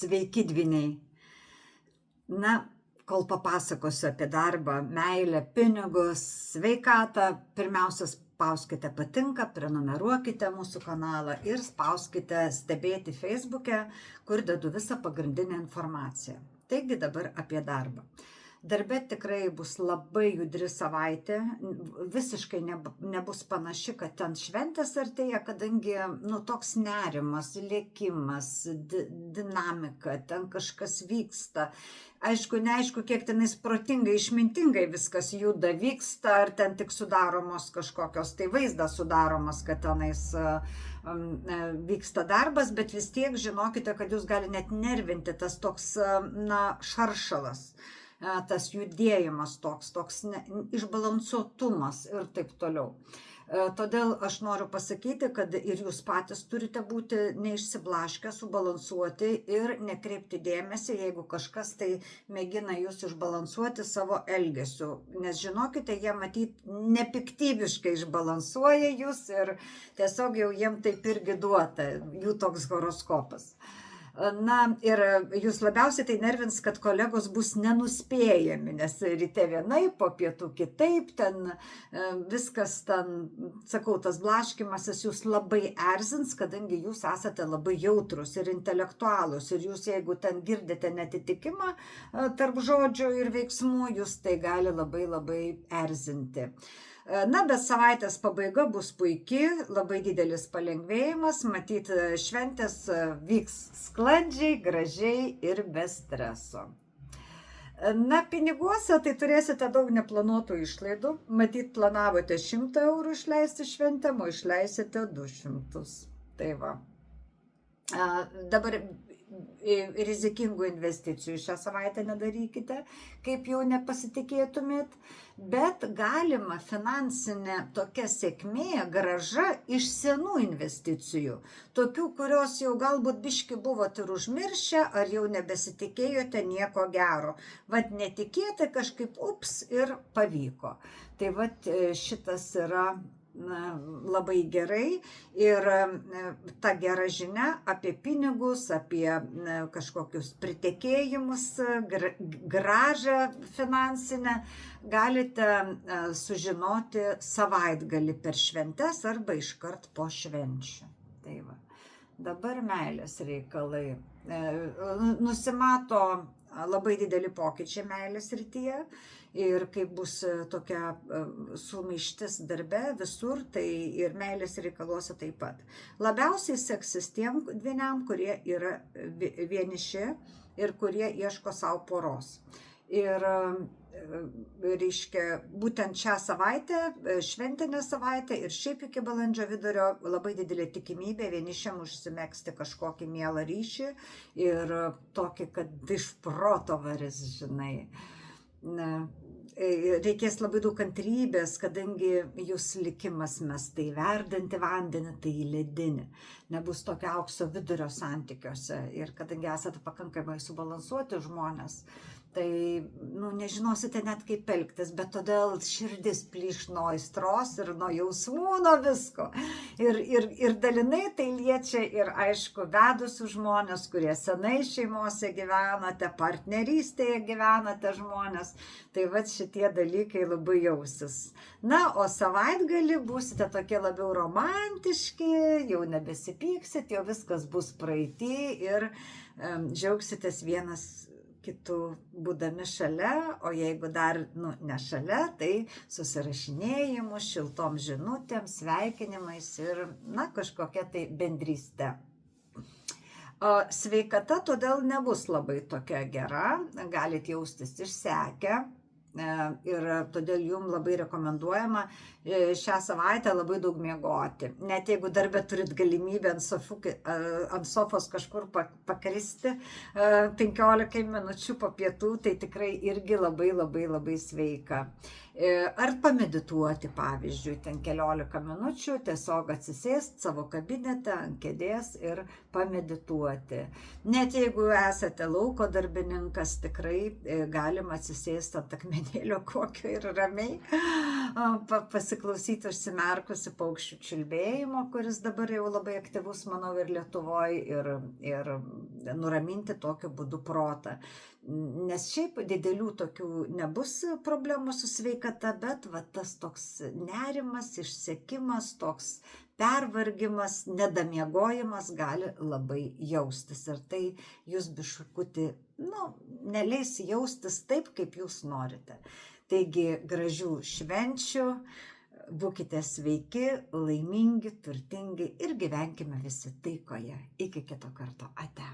Sveiki dvyniai. Na, kol papasakosiu apie darbą, meilę, pinigus, sveikatą, pirmiausia spauskite patinka, prenumeruokite mūsų kanalą ir spauskite stebėti Facebook'e, kur dedu visą pagrindinę informaciją. Taigi dabar apie darbą. Darbe tikrai bus labai judri savaitė, visiškai nebus panaši, kad ten šventės artėja, kadangi toks nerimas, lėkimas, dinamika, ten kažkas vyksta. Aišku, neaišku, kiek tenais protingai, išmintingai viskas juda, vyksta, ar ten tik sudaromos kažkokios, tai vaizdas sudaromas, kad tenais vyksta darbas, bet vis tiek žinokite, kad jūs gali net nervinti tas toks, šaršalas. Tas judėjimas toks išbalansuotumas ir taip toliau. Todėl aš noriu pasakyti, kad ir jūs patys turite būti neišsiblaškę, subalansuoti ir nekreipti dėmesį, jeigu kažkas tai mėgina jūs išbalansuoti savo elgesiu. Nes žinokite, jie matyt nepiktybiškai išbalansuoja jūs ir tiesiog jau jiem taip irgi duota, jų toks horoskopas. Na ir jūs labiausiai tai nervins, kad kolegos bus nenuspėjami, nes ryte vienaip, po pietų kitaip, ten viskas ten, sakau, tas blaškymasis jūs labai erzins, kadangi jūs esate labai jautrus ir intelektualūs ir jūs, jeigu ten girdite netitikimą tarp žodžio ir veiksmų, jūs tai gali labai erzinti. Na, bet savaitės pabaiga bus puikiai, labai didelis palengvėjimas, matyt, šventės vyks sklandžiai, gražiai ir be streso. Na, piniguose tai turėsite daug neplanuotų išlaidų, matyt, planavote 100 eurų išleisti šventėm, o išleisite 200. Tai va. Dabar rizikingų investicijų šią savaitę nedarykite, kaip jau nepasitikėtumėt, bet galima finansinė tokia sėkmė, grąža iš senų investicijų, tokių, kurios jau galbūt biški buvot ir užmiršę, ar jau nebesitikėjote nieko gero. Vat netikėtai kažkaip ir pavyko. Tai vat šitas yra labai gerai ir ta gera žinia apie pinigus, apie kažkokius pritekėjimus, grąžą finansinę galite sužinoti savaitgalį per šventes arba iškart po švenčių. Tai va. Dabar meilės reikalai. Nusimato labai dideli pokyčiai meilės srityje ir kai bus tokia sumaištis darbe visur, tai ir meilės reikaluose taip pat. Labiausiai seksis tiem dvyniam, kurie yra vieniši ir kurie ieško savo poros. Ir reiškia, būtent šią savaitę, šventinę savaitę ir šiaip iki balandžio vidurio labai didelė tikimybė vienišiam užsimegzti kažkokį mielą ryšį ir tokį, kad iš proto varis, žinai. Reikės labai daug kantrybės, kadangi jūs likimas mes tai verdantį vandenį, tai į ledinį. Nebus tokio aukso vidurio santykiuose ir kadangi esate pakankamai subalansuoti žmonės, tai nežinosite net kaip elgtis, bet todėl širdis plyš nuo aistros ir nuo jausmų, nuo visko. Ir dalinai tai liečia ir aišku vedusius žmonės, kurie senai šeimose gyvenate, partnerystėje gyvenate žmonės, tai vat šitie dalykai labai jausis. Na, o savaitgalį būsite tokie labiau romantiški, jau nebesipyksit, jau viskas bus praeity ir džiaugsitės vienas kitų būdami šalia, o jeigu dar ne šalia, tai susirašinėjimu, šiltom žinutėm, sveikinimais ir kažkokia tai bendrystė. Sveikata todėl nebus labai tokia gera, galite jaustis išsekę ir todėl jums labai rekomenduojama šią savaitę labai daug miegoti. Net jeigu darbe turit galimybę ant sofos kažkur pakristi 15 minučių po pietų, tai tikrai irgi labai sveika. Ar pamedituoti, pavyzdžiui, ten 15 minučių, tiesiog atsisėsti savo kabinete ant kėdės ir pamedituoti. Net jeigu esate lauko darbininkas, tikrai galima atsisėsti ant akmenėlio vandenėlio kokio ir ramiai pasiklausyti užsimerkusi paukščių čiulbėjimo, kuris dabar jau labai aktyvus, manau, ir Lietuvoje, ir nuraminti tokiu būdu protą. Nes šiaip didelių tokių nebus problemų su sveikata, bet va, tas toks nerimas, išsekimas, toks pervargimas, nedamiegojimas gali labai jaustis. Ir tai jūs biškutį, neleis jaustis taip, kaip jūs norite. Taigi gražių švenčių, būkite sveiki, laimingi, turtingi ir gyvenkime visi taikoje. Iki kito karto. Ate.